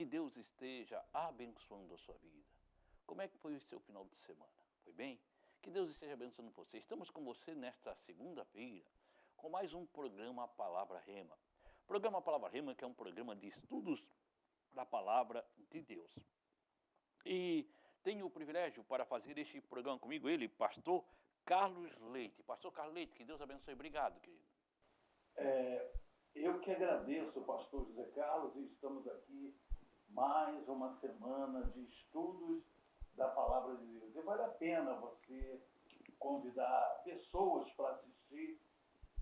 Que Deus esteja abençoando a sua vida. Como é que foi o seu final de semana? Foi bem? Que Deus esteja abençoando você. Estamos com você nesta segunda-feira com mais um programa Palavra Rema. Programa Palavra Rema, que é um programa de estudos da Palavra de Deus. E tenho o privilégio para fazer este programa comigo, ele, pastor Carlos Leite. Pastor Carlos Leite, que Deus abençoe. Obrigado, querido. Eu que agradeço, pastor José Carlos, e estamos aqui mais uma semana de estudos da Palavra de Deus. E vale a pena você convidar pessoas para assistir,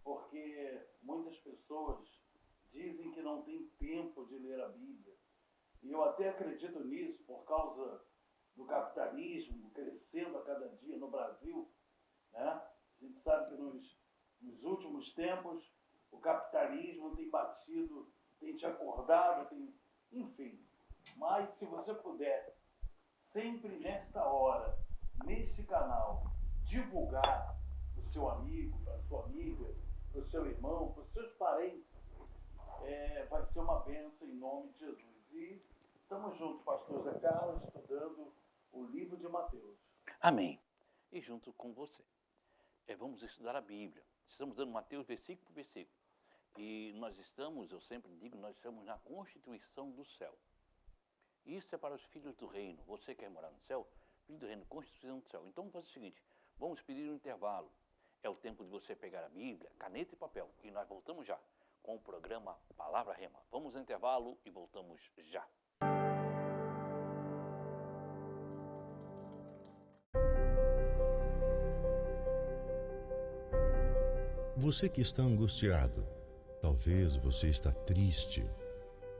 porque muitas pessoas dizem que não tem tempo de ler a Bíblia. E eu até acredito nisso por causa do capitalismo crescendo a cada dia no Brasil, né? A gente sabe que nos últimos tempos o capitalismo tem batido, tem te acordado, enfim. Mas se você puder, sempre nesta hora, neste canal, divulgar para o seu amigo, para a sua amiga, para o seu irmão, para os seus parentes, vai ser uma bênção em nome de Jesus. E estamos juntos, pastor Zé Carlos, estudando o livro de Mateus. Amém. E junto com você, vamos estudar a Bíblia. Estamos dando Mateus versículo por versículo. E nós estamos, eu sempre digo, nós estamos na Constituição do céu. Isso é para os filhos do reino. Você quer morar no céu? Filho do reino, Constituição do céu. Então vamos fazer o seguinte, vamos pedir um intervalo. É o tempo de você pegar a Bíblia, caneta e papel. E nós voltamos já com o programa Palavra Rema. Vamos ao intervalo e voltamos já. Você que está angustiado, talvez você está triste,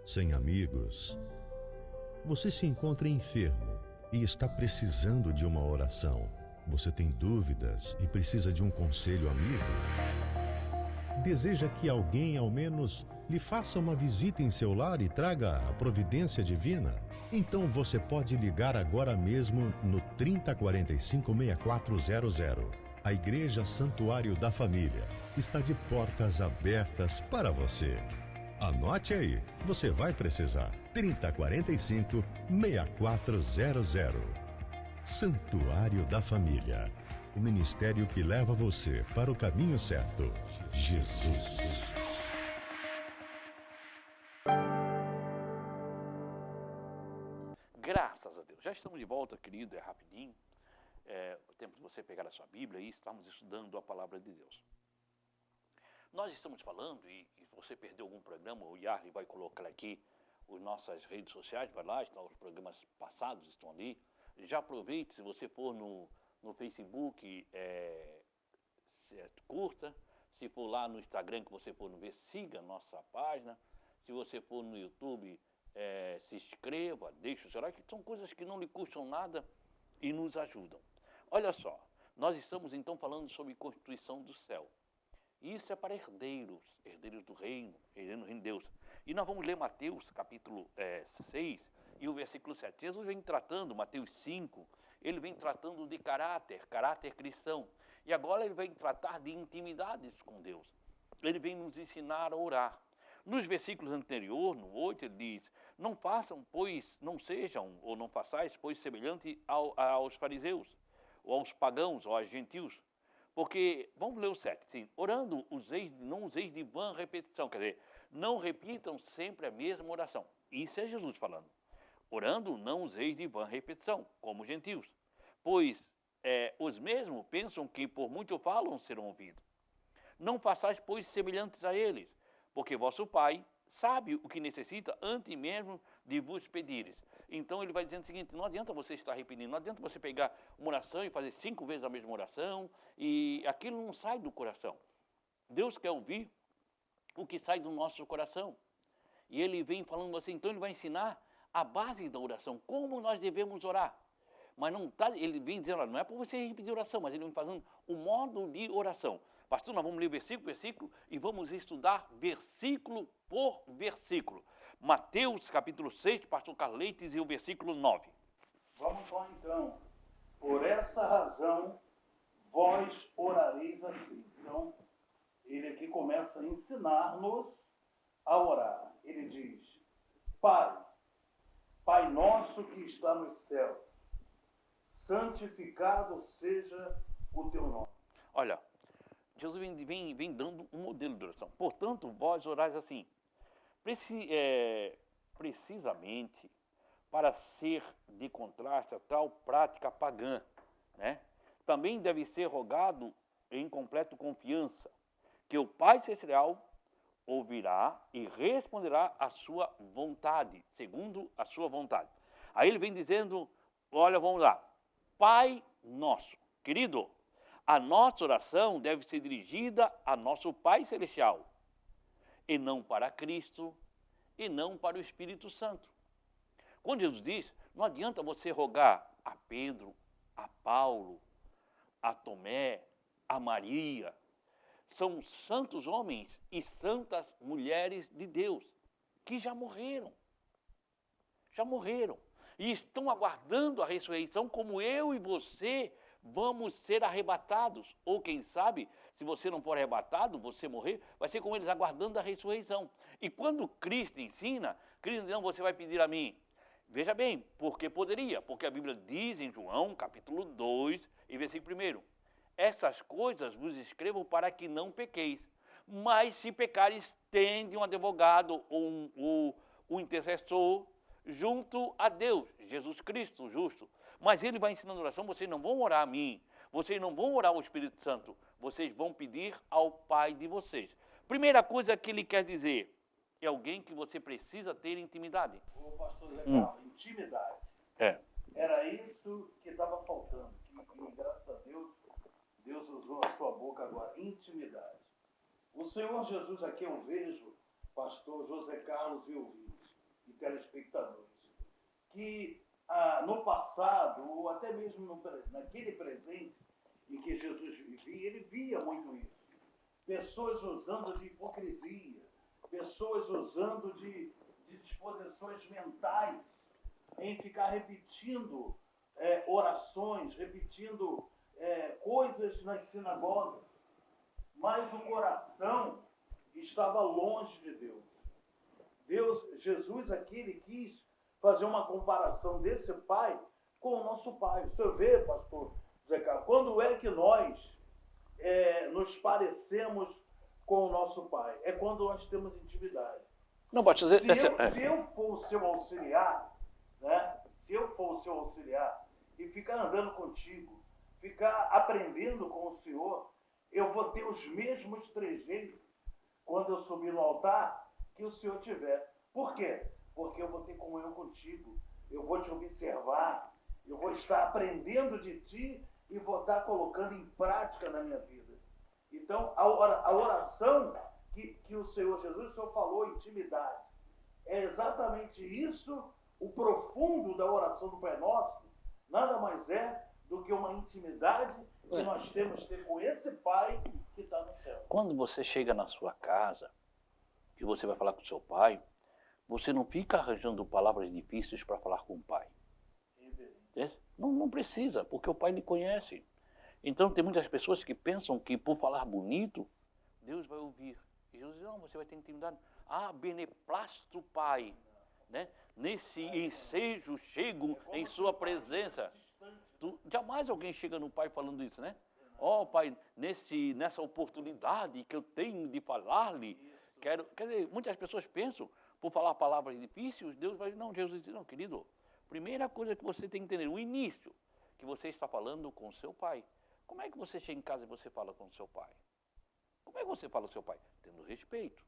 sem amigos. Você se encontra enfermo e está precisando de uma oração. Você tem dúvidas e precisa de um conselho amigo? Deseja que alguém, ao menos, lhe faça uma visita em seu lar e traga a providência divina? Então você pode ligar agora mesmo no 3045-6400. A Igreja Santuário da Família está de portas abertas para você. Anote aí, você vai precisar. 3045-6400. Santuário da Família. O ministério que leva você para o caminho certo. Jesus. Graças a Deus. Já estamos de volta, querido, é rapidinho. O tempo de você pegar a sua Bíblia e estamos estudando a Palavra de Deus. Nós estamos falando, e você perdeu algum programa, o Yarley vai colocar aqui as nossas redes sociais, vai lá, os programas passados estão ali. Já aproveite, se você for no Facebook, curta. Se for lá no Instagram que você for ver, siga a nossa página. Se você for no YouTube, se inscreva, deixe o seu like. São coisas que não lhe custam nada e nos ajudam. Olha só, nós estamos então falando sobre Constituição do céu. Isso é para herdeiros do reino, herdeiros do reino de Deus. E nós vamos ler Mateus capítulo 6 e o versículo 7. Jesus vem tratando, Mateus 5, ele vem tratando de caráter cristão. E agora ele vem tratar de intimidades com Deus. Ele vem nos ensinar a orar. Nos versículos anteriores, no 8, ele diz, não façam, pois, não sejam, ou não façais, pois, semelhante aos fariseus, ou aos pagãos, ou aos gentios. Porque, vamos ler o 7, sim, orando, não useis de vã repetição, quer dizer, não repitam sempre a mesma oração. Isso é Jesus falando. Orando, não useis de vã repetição, como gentios. Pois os mesmos pensam que por muito falam serão ouvidos. Não façais, pois, semelhantes a eles, porque vosso Pai sabe o que necessita antes mesmo de vos pedires. Então ele vai dizendo o seguinte, não adianta você estar repetindo, não adianta você pegar uma oração e fazer 5 vezes a mesma oração, e aquilo não sai do coração. Deus quer ouvir o que sai do nosso coração. E ele vem falando assim, então ele vai ensinar a base da oração, como nós devemos orar. Mas não tá, ele vem dizendo, não é para você repetir oração, mas ele vem fazendo o modo de oração. Pastor, nós vamos ler versículo por versículo e vamos estudar versículo por versículo. Mateus capítulo 6, pastor Carleites, e o versículo 9. Vamos lá então. Por essa razão, vós orareis assim. Então, ele aqui começa a ensinar-nos a orar. Ele diz, Pai, Pai nosso que está nos céus, santificado seja o teu nome. Olha, Jesus vem dando um modelo de oração. Portanto, vós orais assim, precisamente para ser de contraste a tal prática pagã, né? Também deve ser rogado em completa confiança, que o Pai Celestial ouvirá e responderá à sua vontade, segundo a sua vontade. Aí ele vem dizendo, olha, vamos lá, Pai nosso, querido, a nossa oração deve ser dirigida a nosso Pai Celestial, e não para Cristo, e não para o Espírito Santo. Quando Jesus diz, não adianta você rogar a Pedro, a Paulo, a Tomé, a Maria. São santos homens e santas mulheres de Deus que já morreram. Já morreram. E estão aguardando a ressurreição como eu e você vamos ser arrebatados. Ou quem sabe, se você não for arrebatado, você morrer, vai ser como eles aguardando a ressurreição. E quando Cristo ensina, Cristo diz, não, você vai pedir a mim. Veja bem, porque poderia? Porque a Bíblia diz em João, capítulo 2, e versículo 1, essas coisas vos escrevo para que não pequeis. Mas se pecares, tende um advogado ou um intercessor junto a Deus, Jesus Cristo, justo. Mas ele vai ensinando oração, vocês não vão orar a mim, vocês não vão orar ao Espírito Santo, vocês vão pedir ao Pai de vocês. Primeira coisa que ele quer dizer, é alguém que você precisa ter intimidade. O pastor Zé Carlos, intimidade. É. Era isso que estava faltando. Que graças a Deus, Deus usou a sua boca agora. Intimidade. O Senhor Jesus aqui eu vejo, pastor José Carlos e ouvintes, e telespectadores, que no passado, ou até mesmo naquele presente em que Jesus vivia, ele via muito isso. Pessoas usando de hipocrisia, pessoas usando de disposições mentais em ficar repetindo orações, repetindo coisas nas sinagogas, mas o coração estava longe de Deus. Jesus aqui, ele quis fazer uma comparação desse pai com o nosso pai. Você vê, pastor Zé Carlos, quando é que nós nos parecemos com o nosso pai? É quando nós temos intimidade. Não, pastor, se eu for o seu auxiliar, né? Se eu for o seu auxiliar e ficar andando contigo, ficar aprendendo com o Senhor, eu vou ter os mesmos trejeitos quando eu subir no altar que o Senhor tiver. Por quê? Porque eu vou ter comunhão contigo, eu vou te observar, eu vou estar aprendendo de ti e vou estar colocando em prática na minha vida. Então, a oração que o Senhor Jesus, o Senhor falou, intimidade, é exatamente isso, o profundo da oração do Pai Nosso, nada mais é do que uma intimidade que nós temos que ter com esse Pai que está no céu. Quando você chega na sua casa, que você vai falar com o seu pai, você não fica arranjando palavras difíceis para falar com o pai. Não precisa, porque o pai lhe conhece. Então tem muitas pessoas que pensam que por falar bonito, Deus vai ouvir. E Jesus diz, não, você vai ter intimidade. Beneplácito Pai, né? Nesse ensejo chego em sua presença. Jamais alguém chega no Pai falando isso, né? Pai, nessa oportunidade que eu tenho de falar-lhe, quer dizer, muitas pessoas pensam, por falar palavras difíceis, Deus vai dizer, não, Jesus diz, não, querido, primeira coisa que você tem que entender, o início, que você está falando com o seu pai. Como é que você chega em casa e você fala com o seu pai? Como é que você fala com o seu pai? Tendo respeito.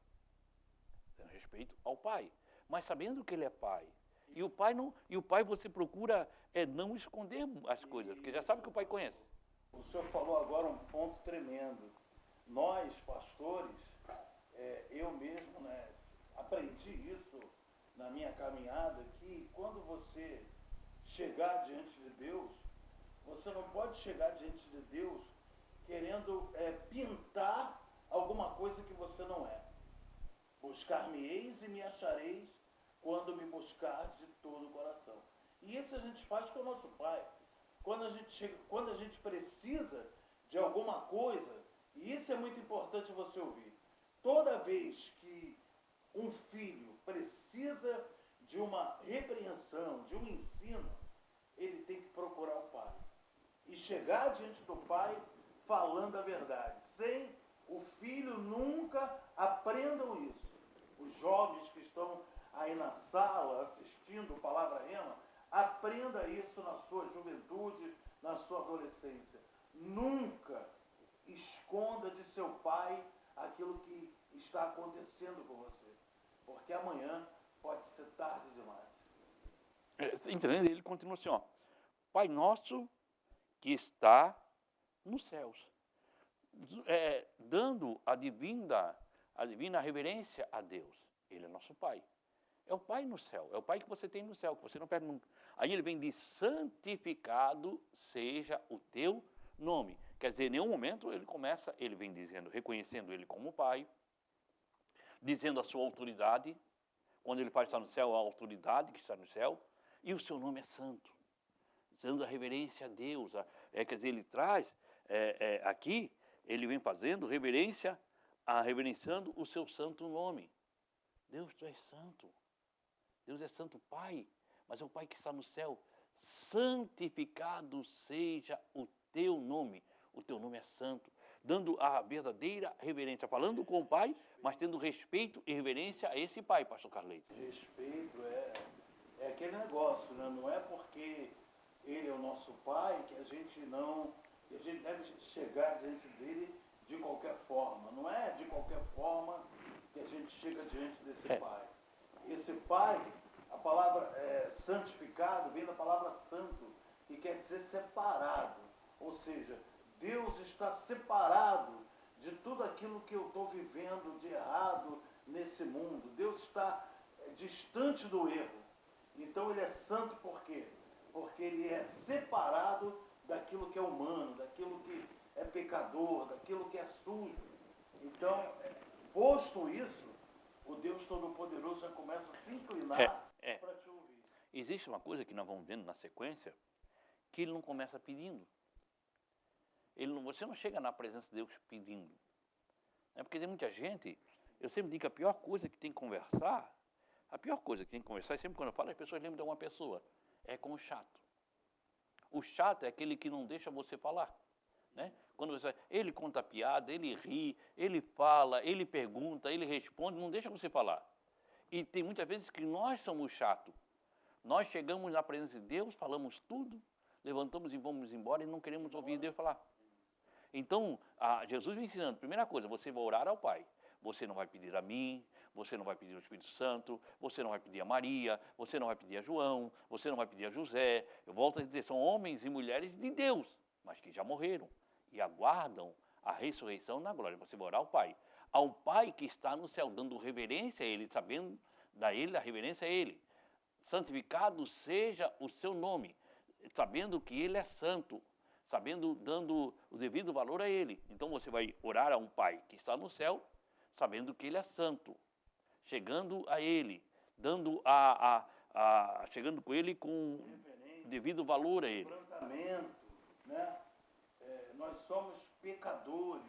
Tendo respeito ao pai. Mas sabendo que ele é pai. E o pai você procura não esconder as coisas, porque já sabe que o pai conhece. O senhor falou agora um ponto tremendo. Nós, pastores, eu mesmo, né, aprendi isso na minha caminhada, que quando você chegar diante de Deus, você não pode chegar diante de Deus querendo pintar alguma coisa que você não é. Buscar-me-eis e me achareis quando me buscar de todo o coração. E isso a gente faz com o nosso Pai. Quando a gente precisa de alguma coisa, e isso é muito importante você ouvir, toda vez que um filho precisa de uma repreensão, aí na sala, assistindo Palavra Rema, aprenda isso na sua juventude, na sua adolescência. Nunca esconda de seu pai aquilo que está acontecendo com você, porque amanhã pode ser tarde demais. Entendendo? Ele continua assim, ó. Pai nosso que está nos céus. Dando a divina reverência a Deus. Ele é nosso Pai. É o Pai no céu. É o Pai que você tem no céu, que você não perde nunca. Aí ele vem de santificado seja o teu nome. Quer dizer, em nenhum momento ele vem dizendo, reconhecendo ele como Pai, dizendo a sua autoridade. Quando ele faz estar no céu, a autoridade que está no céu. E o seu nome é santo. Dando a reverência a Deus. Quer dizer, ele traz aqui, ele vem fazendo reverenciando o seu santo nome. Deus, tu és santo. Deus é santo Pai, mas é o Pai que está no céu. Santificado seja o teu nome. O teu nome é santo. Dando a verdadeira reverência, falando com o Pai, mas tendo respeito e reverência a esse Pai, pastor Carleito. Respeito é aquele negócio, né? Não é porque ele é o nosso Pai que a gente deve chegar diante dele de qualquer forma. Não é de qualquer forma que a gente chega diante desse Pai. Esse Pai, a palavra santificado vem da palavra santo, que quer dizer separado. Ou seja, Deus está separado de tudo aquilo que eu estou vivendo de errado nesse mundo. Deus está distante do erro. Então ele é santo por quê? Porque ele é separado daquilo que é humano, daquilo que é pecador, daquilo que é sujo. Então, posto isso, o Deus Todo-Poderoso já começa a se inclinar para te ouvir. Existe uma coisa que nós vamos vendo na sequência, que ele não começa pedindo. Você não chega na presença de Deus pedindo. Porque tem muita gente, eu sempre digo que a pior coisa que tem que conversar, e sempre quando eu falo, as pessoas lembram de uma pessoa, é com o chato. O chato é aquele que não deixa você falar. Né? Quando ele conta piada, ele ri, ele fala, ele pergunta, ele responde, não deixa você falar. E tem muitas vezes que nós somos chatos. Nós chegamos na presença de Deus, falamos tudo, levantamos e vamos embora e não queremos ouvir Deus falar. Então, Jesus me ensinando, primeira coisa, você vai orar ao Pai. Você não vai pedir a mim, você não vai pedir ao Espírito Santo, você não vai pedir a Maria, você não vai pedir a João, você não vai pedir a José. Eu volto a dizer, são homens e mulheres de Deus, mas que já morreram e aguardam a ressurreição na glória. Você vai orar ao Pai. Ao Pai que está no céu, dando reverência a Ele, sabendo dar Ele a reverência a Ele. Santificado seja o seu nome, sabendo que Ele é santo, dando o devido valor a Ele. Então você vai orar a um Pai que está no céu, sabendo que Ele é santo, chegando a Ele, chegando com Ele com devido valor a Ele. Né? Nós somos pecadores.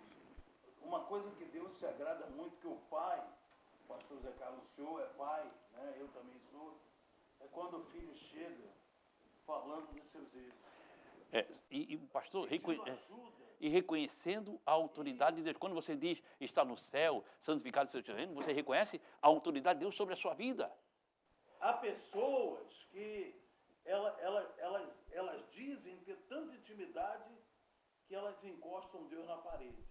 Uma coisa que Deus se agrada muito, que o Pai, o pastor Zé Carlos, o senhor é pai, né? Eu também sou, é quando o filho chega falando dos seus erros. Pastor, reconhecendo a autoridade de Deus. Quando você diz, está no céu, santificado seja o seu reino, você reconhece a autoridade de Deus sobre a sua vida. Há pessoas que elas dizem ter tanta intimidade que elas encostam Deus na parede.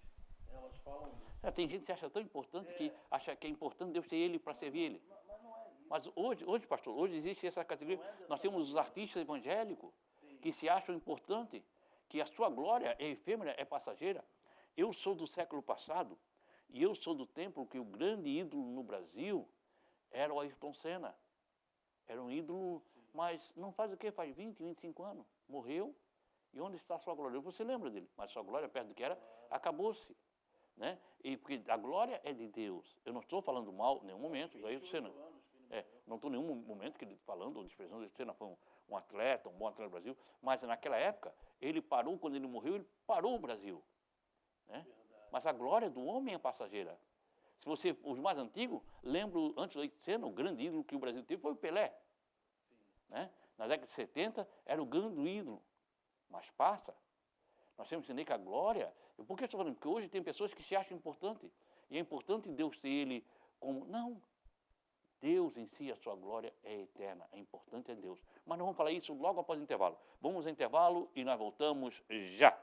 Elas falam isso. Tem gente que acha tão importante que acha que é importante Deus ter Ele para servir Ele. Mas não é isso. Mas hoje, pastor, hoje existe essa categoria. Nós temos os artistas evangélicos que se acham importantes, que a sua glória é efêmera, é passageira. Eu sou do século passado e eu sou do tempo que o grande ídolo no Brasil era o Ayrton Senna. Era um ídolo, mas não faz o quê? Faz 20, 25 anos. Morreu. E onde está a sua glória? Você lembra dele, mas sua glória, perto do que era, acabou-se. Né? E porque a glória é de Deus. Eu não estou falando mal em nenhum momento do Ayrton Senna. Não estou em nenhum momento falando ou desprezando o Ayrton Senna, foi um atleta, um bom atleta do Brasil, mas naquela época, ele parou, quando ele morreu, ele parou o Brasil. Né? Mas a glória do homem é passageira. Se você, os mais antigos, lembram, antes do Ayrton Senna, o grande ídolo que o Brasil teve foi o Pelé. Né? Na década de 70, era o grande ídolo. Mas passa. Nós temos que entender que a glória... Por que eu estou falando? Porque hoje tem pessoas que se acham importantes. E é importante Deus ter Ele como... Não. Deus em si, a sua glória é eterna, é importante, é Deus. Mas nós vamos falar isso logo após o intervalo. Vamos ao intervalo e nós voltamos já.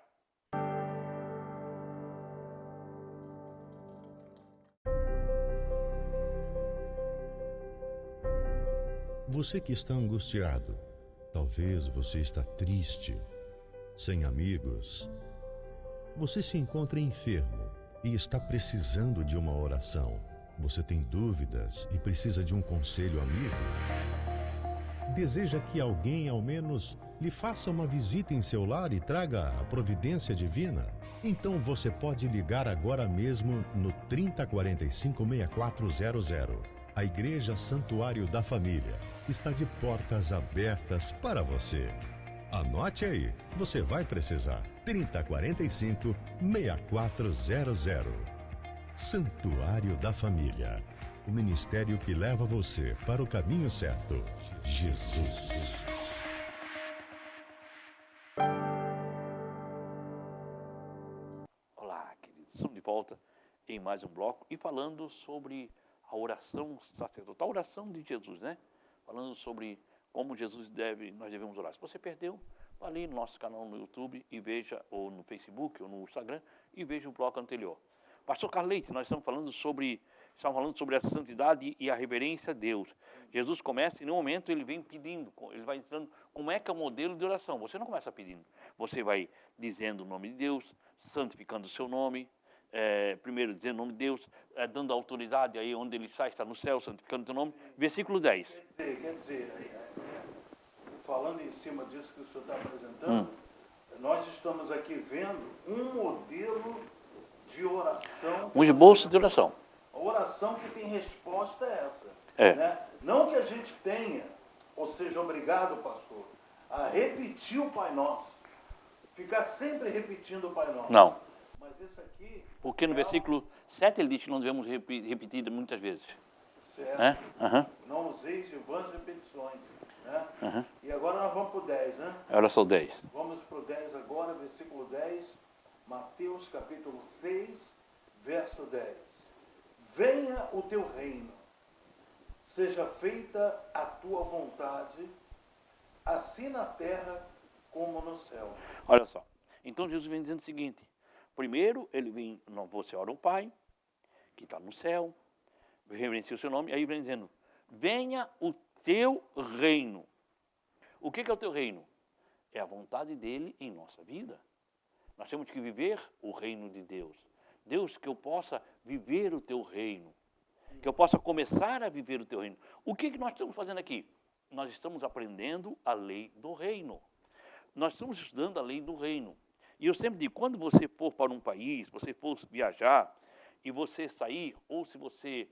Você que está angustiado, talvez você está triste, sem amigos. Você se encontra enfermo e está precisando de uma oração. Você tem dúvidas e precisa de um conselho amigo? Deseja que alguém, ao menos, lhe faça uma visita em seu lar e traga a providência divina? Então você pode ligar agora mesmo no 3045-6400. A Igreja Santuário da Família está de portas abertas para você. Anote aí, você vai precisar. 3045-6400. Santuário da Família. O ministério que leva você para o caminho certo. Jesus. Olá, queridos. Estamos de volta em mais um bloco e falando sobre a oração sacerdotal, a oração de Jesus, né? Falando sobre como nós devemos orar. Se você perdeu, vá ali no nosso canal no YouTube e veja, ou no Facebook, ou no Instagram, e veja o bloco anterior. Pastor Carleite, nós estamos falando sobre a santidade e a reverência a Deus. Jesus começa e no momento ele vem pedindo, ele vai entrando, como é que é o modelo de oração? Você não começa pedindo, você vai dizendo o nome de Deus, santificando o seu nome, primeiro dizendo o nome de Deus, dando autoridade aí onde ele está no céu, santificando o teu nome. Versículo 10. Quer dizer, falando em cima disso que o senhor está apresentando, nós estamos aqui vendo um modelo de oração. Um esboço de oração. A oração que tem resposta é essa. É. Né? Não que a gente tenha, ou seja, obrigado, pastor, a repetir o Pai Nosso. Ficar sempre repetindo o Pai Nosso. Não. Mas isso aqui... Porque no versículo 7 ele diz que não devemos repetir muitas vezes. Certo. Né? Não useis de vãs repetições. Né? E agora nós vamos para o 10, né? Olha só o 10. Vamos para o 10 agora, versículo 10, Mateus capítulo 6, verso 10. Venha o teu reino, seja feita a tua vontade, assim na terra como no céu. Olha só, então Jesus vem dizendo o seguinte, primeiro ele vem, você ora ao Pai, que está no céu, reverencia o seu nome, aí vem dizendo, venha o teu reino. O que é o teu reino? É a vontade dele em nossa vida. Nós temos que viver o reino de Deus. Deus, que eu possa viver o teu reino. Que eu possa começar a viver o teu reino. O que nós estamos fazendo aqui? Nós estamos aprendendo a lei do reino. Nós estamos estudando a lei do reino. E eu sempre digo, quando você for para um país, você for viajar, e você sair, ou se você...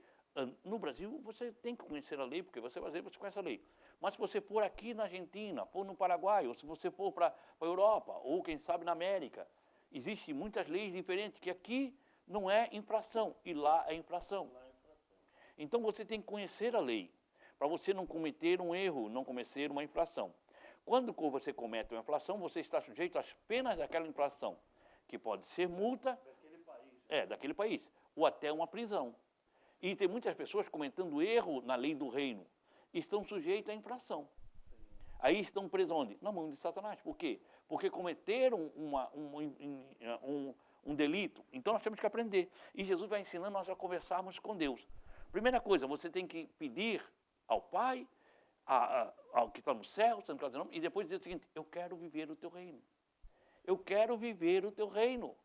No Brasil, você tem que conhecer a lei, porque você vai dizer, você conhece a lei. Mas se você for aqui na Argentina, for no Paraguai, ou se você for para a Europa, ou quem sabe na América, existem muitas leis diferentes, que aqui não é infração, e lá é infração. Então você tem que conhecer a lei, para você não cometer um erro, não cometer uma infração. Quando você comete uma infração, você está sujeito às penas daquela infração, que pode ser multa daquele país, ou até uma prisão. E tem muitas pessoas cometendo erro na lei do reino, estão sujeitas à infração. Aí estão presos onde? Na mão de Satanás. Por quê? Porque cometeram um delito. Então nós temos que aprender. E Jesus vai ensinando nós a conversarmos com Deus. Primeira coisa, você tem que pedir ao Pai, ao que está no céu, e depois dizer o seguinte, eu quero viver o teu reino. Eu quero viver o teu reino.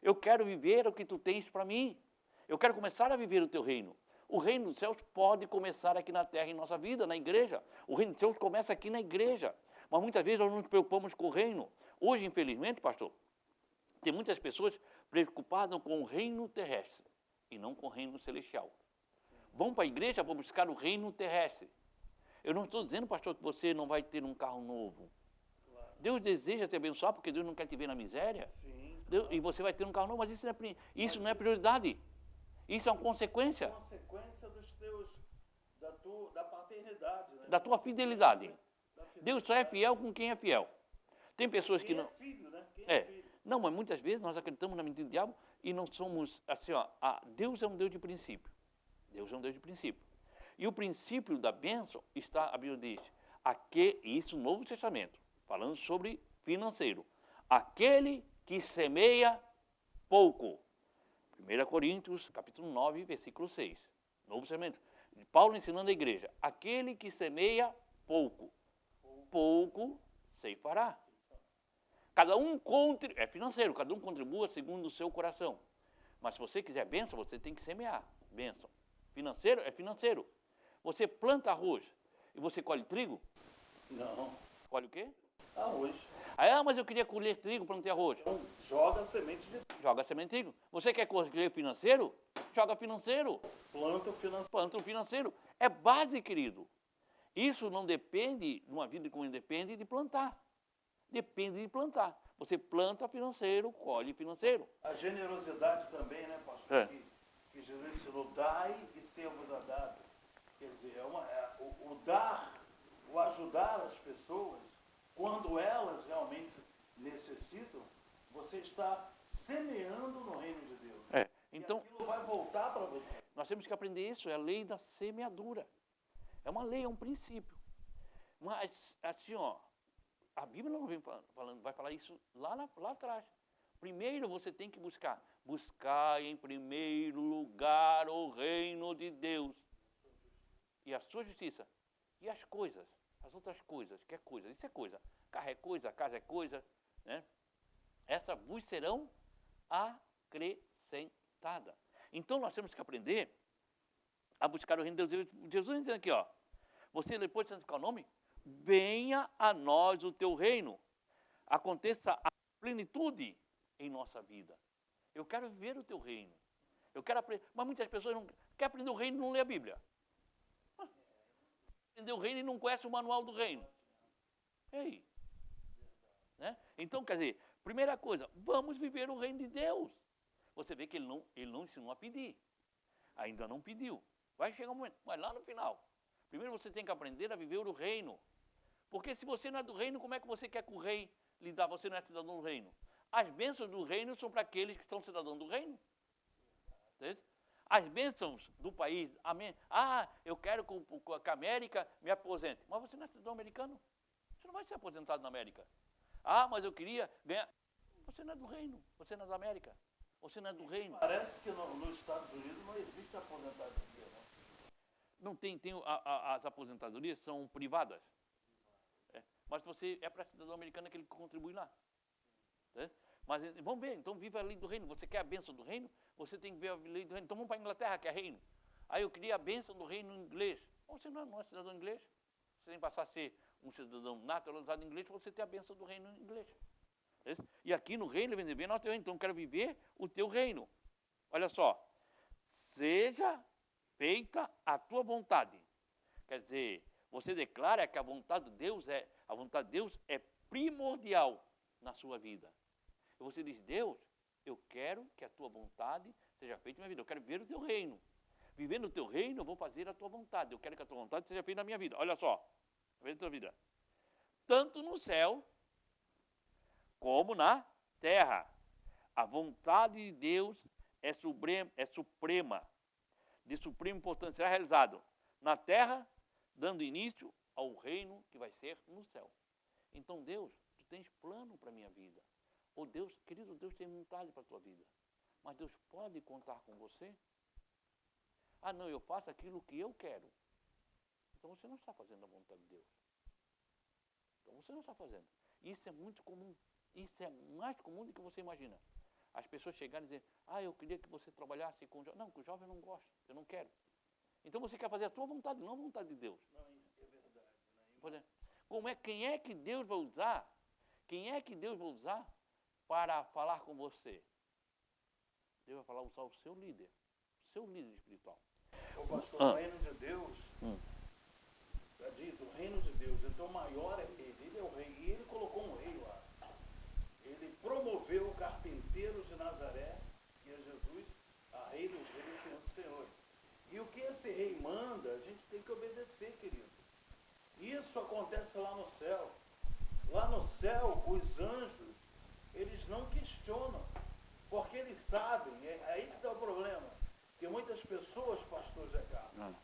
Eu quero viver o que tu tens para mim. Eu quero começar a viver o teu reino. O reino dos céus pode começar aqui na terra, em nossa vida, na igreja. O reino dos céus começa aqui na igreja. Mas muitas vezes nós não nos preocupamos com o reino. Hoje, infelizmente, pastor, tem muitas pessoas preocupadas com o reino terrestre e não com o reino celestial. Vão para a igreja para buscar o reino terrestre. Eu não estou dizendo, pastor, que você não vai ter um carro novo. Deus deseja te abençoar porque Deus não quer te ver na miséria. E você vai ter um carro novo, mas isso não é prioridade. Isso é uma consequência. Consequência da paternidade. Né? Da tua fidelidade. Deus só é fiel com quem é fiel. Tem pessoas que não... é filho, né? Quem é filho? Não, mas muitas vezes nós acreditamos na mentira do diabo e não somos assim, Deus é um Deus de princípio. Deus é um Deus de princípio. E o princípio da bênção está, a Bíblia diz, isso no Novo Testamento, falando sobre financeiro. Aquele que semeia pouco. 1 Coríntios, capítulo 9, versículo 6. Novo Testamento. Paulo ensinando a igreja. Aquele que semeia pouco, pouco ceifará. É financeiro, cada um contribua segundo o seu coração. Mas se você quiser bênção, você tem que semear. Bênção. Financeiro é financeiro. Você planta arroz e você colhe trigo? Não. Colhe o quê? Arroz. Mas eu queria colher trigo para não ter arroz. Então, joga a semente de trigo. Joga semente de trigo. Você quer colher financeiro? Joga financeiro. Planta o financeiro. Planta o financeiro. É base, querido. Isso não depende de uma vida como depende de plantar. Depende de plantar. Você planta financeiro, colhe financeiro. A generosidade também, né, pastor? Que Jesus ensinou, dai e ser-vos-á dado. Quer dizer, o dar, o ajudar as pessoas, quando elas realmente necessitam, você está semeando no reino de Deus. Então, e aquilo vai voltar para você. Nós temos que aprender isso, é a lei da semeadura. É uma lei, é um princípio. Mas, assim, a Bíblia não vem falando, vai falar isso lá atrás. Primeiro você tem que buscar em primeiro lugar o reino de Deus e a sua justiça. E as coisas, as outras coisas, que é coisa, isso é coisa. Carro é coisa, casa é coisa, né? Essas vos serão acrescentadas. Então nós temos que aprender a buscar o reino de Deus. Jesus dizendo aqui, você depois de santificar o nome, venha a nós o teu reino. Aconteça a plenitude em nossa vida. Eu quero viver o teu reino. Eu quero aprender. Mas muitas pessoas não querem aprender o reino e não lê a Bíblia. Aprender o reino e não conhece o manual do reino. Ei. Né? Então, quer dizer, primeira coisa, vamos viver o reino de Deus. Você vê que ele não ensinou a pedir. Ainda não pediu. Vai chegar um momento, mas lá no final. Primeiro você tem que aprender a viver o reino. Porque se você não é do reino, como é que você quer que o rei lhe dá? Você não é cidadão do reino. As bênçãos do reino são para aqueles que são cidadãos do reino. Entende? As bênçãos do país, amém. Eu quero que a América me aposente. Mas você não é cidadão americano. Você não vai ser aposentado na América. Mas eu queria ganhar. Você não é do reino. Você não é da América. Você não é do reino. Parece que nos Estados Unidos não existe aposentadoria, né? Não tem as aposentadorias são privadas. Mas você é para cidadão americano aquele que contribui lá. Mas vamos ver, então viva a lei do reino. Você quer a bênção do reino? Você tem que ver a lei do reino. Então vamos para a Inglaterra, que é reino. Aí eu queria a bênção do reino inglês. Você não é cidadão inglês. Você tem que passar a ser um cidadão naturalizado inglês para você ter a bênção do reino inglês. E aqui no reino, ele vem dizer, nosso reino. Então eu quero viver o teu reino. Olha só. Seja feita a tua vontade. Quer dizer, você declara que a vontade de Deus é primordial na sua vida. E você diz, Deus, eu quero que a tua vontade seja feita na minha vida. Eu quero viver o teu reino. Vivendo o teu reino, eu vou fazer a tua vontade. Eu quero que a tua vontade seja feita na minha vida. Olha só, vendo a tua vida. Tanto no céu como na terra. A vontade de Deus é suprema, de suprema importância, será realizado na terra, dando início ao reino que vai ser no céu. Então, Deus, tu tens plano para a minha vida. Deus, querido Deus, tem vontade para a tua vida. Mas Deus pode contar com você? Não, eu faço aquilo que eu quero. Então você não está fazendo a vontade de Deus. Então você não está fazendo. Isso é muito comum. Isso é mais comum do que você imagina. As pessoas chegarem e dizer, eu queria que você trabalhasse com o jovem. Não, com o jovem eu não gosto, eu não quero. Então você quer fazer a tua vontade, não a vontade de Deus. Não, é verdade. Quem é que Deus vai usar? Quem é que Deus vai usar para falar com você? Deus vai usar o seu líder espiritual. O pastor, o reino de Deus, já dito, o reino de Deus, então o maior é ele é o rei, e ele colocou um rei lá. Ele promoveu o carpinteiro de Nazaré, que é Jesus, a rei dos reis e senhor dos senhores. E o que esse rei manda, a gente tem que obedecer, querido. Isso acontece lá no céu. Lá no céu, os anjos, eles não questionam, porque eles sabem, é aí que está o problema. Porque muitas pessoas, pastor Zé Carlos,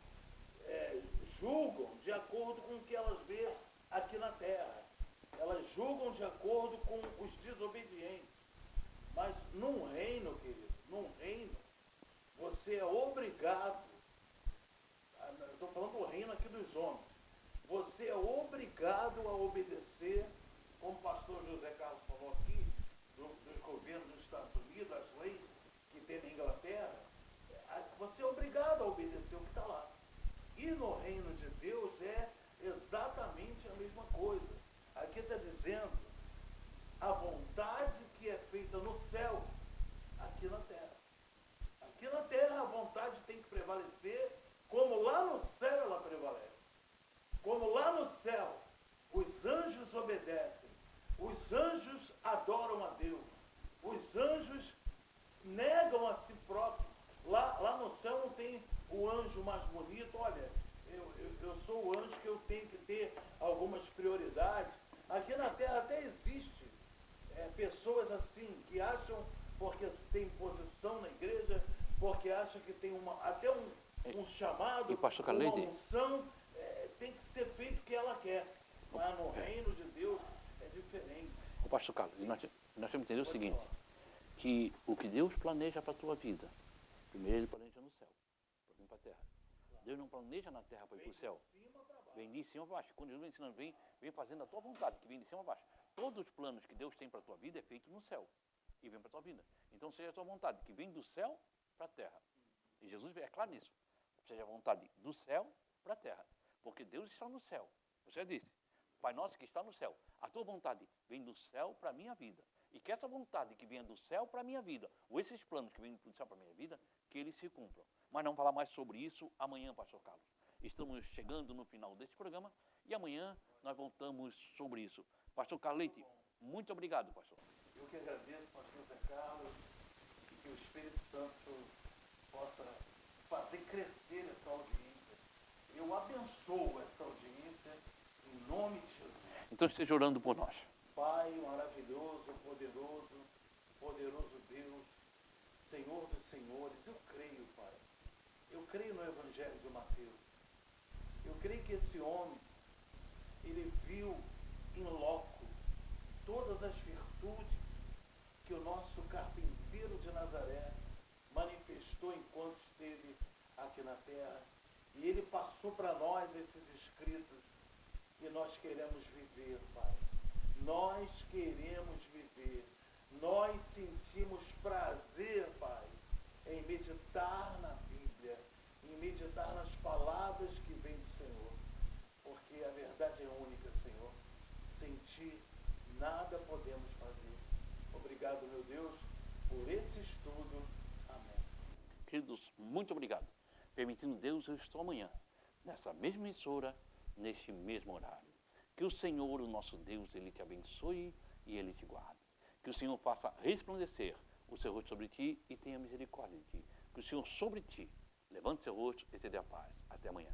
julgam de acordo com o que elas vê aqui na terra. Elas julgam de acordo com os desobedientes. Mas num reino, querido, num reino, você é obrigado, eu estou falando do reino aqui dos homens, você é obrigado a obedecer, como o pastor José Carlos falou aqui, dos governos dos Estados Unidos, as leis que tem na Inglaterra, você é obrigado a obedecer o que está lá. E no reino de Deus é exatamente a mesma coisa. Aqui está dizendo a vontade que é feita no céu, aqui na terra. Aqui na terra a vontade tem que prevalecer, como lá no céu ela prevalece. Como lá no céu os anjos obedecem, os anjos adoram a Deus, os anjos negam a si próprios. Lá no céu não tem o anjo mais bonito. Olha, eu sou o anjo que eu tenho que ter algumas prioridades. Aqui na terra até existe pessoas assim que acham, porque tem posição na igreja, porque acham que tem até um chamado, uma unção, tem que ser feito o que ela quer. Mas no reino de Deus é diferente. O pastor Carlos, nós temos que entender o seguinte, que o que Deus planeja para a tua vida, primeiro ele planeja no céu, para vir para a terra. Deus não planeja na terra para ir para o céu. Vem de cima para baixo. Quando Jesus vem ensinando, vem fazendo a tua vontade, que vem de cima para baixo. Todos os planos que Deus tem para a tua vida é feito no céu. E vem para a tua vida. Então seja a tua vontade, que vem do céu para a terra. E Jesus é claro nisso. Seja a vontade do céu para a terra. Porque Deus está no céu. Você disse, Pai nosso que está no céu. A tua vontade vem do céu para a minha vida. E que essa vontade que venha do céu para a minha vida, ou esses planos que vêm do céu para a minha vida, que eles se cumpram. Mas não falar mais sobre isso amanhã, pastor Carlos. Estamos chegando no final desse programa e amanhã nós voltamos sobre isso. Pastor Carlete, muito obrigado, pastor. Eu que agradeço, pastor Zé Carlos, e que o Espírito Santo possa fazer crescer essa audiência. Eu abençoo essa audiência em nome de Jesus. Então esteja orando por nós. Pai maravilhoso, poderoso Deus, Senhor dos senhores, eu creio, Pai. Eu creio no Evangelho de Mateus. Eu creio que esse homem, ele viu em loco todas as virtudes que o nosso carpinteiro de Nazaré manifestou enquanto esteve aqui na terra. E ele passou para nós esses escritos e nós queremos viver, Pai. Nós queremos viver. Nós sentimos prazer, Pai, em meditar na Bíblia, em meditar nas palavras que vêm do Senhor. Porque a verdade é única, Senhor. Sem Ti, nada podemos fazer. Obrigado, meu Deus, por esse estudo. Amém. Queridos, muito obrigado. Permitindo Deus, eu estou amanhã, nessa mesma emissora, neste mesmo horário. Que o Senhor, o nosso Deus, Ele te abençoe e Ele te guarde. Que o Senhor faça resplandecer o seu rosto sobre ti e tenha misericórdia de ti. Que o Senhor sobre ti levante seu rosto e te dê a paz. Até amanhã.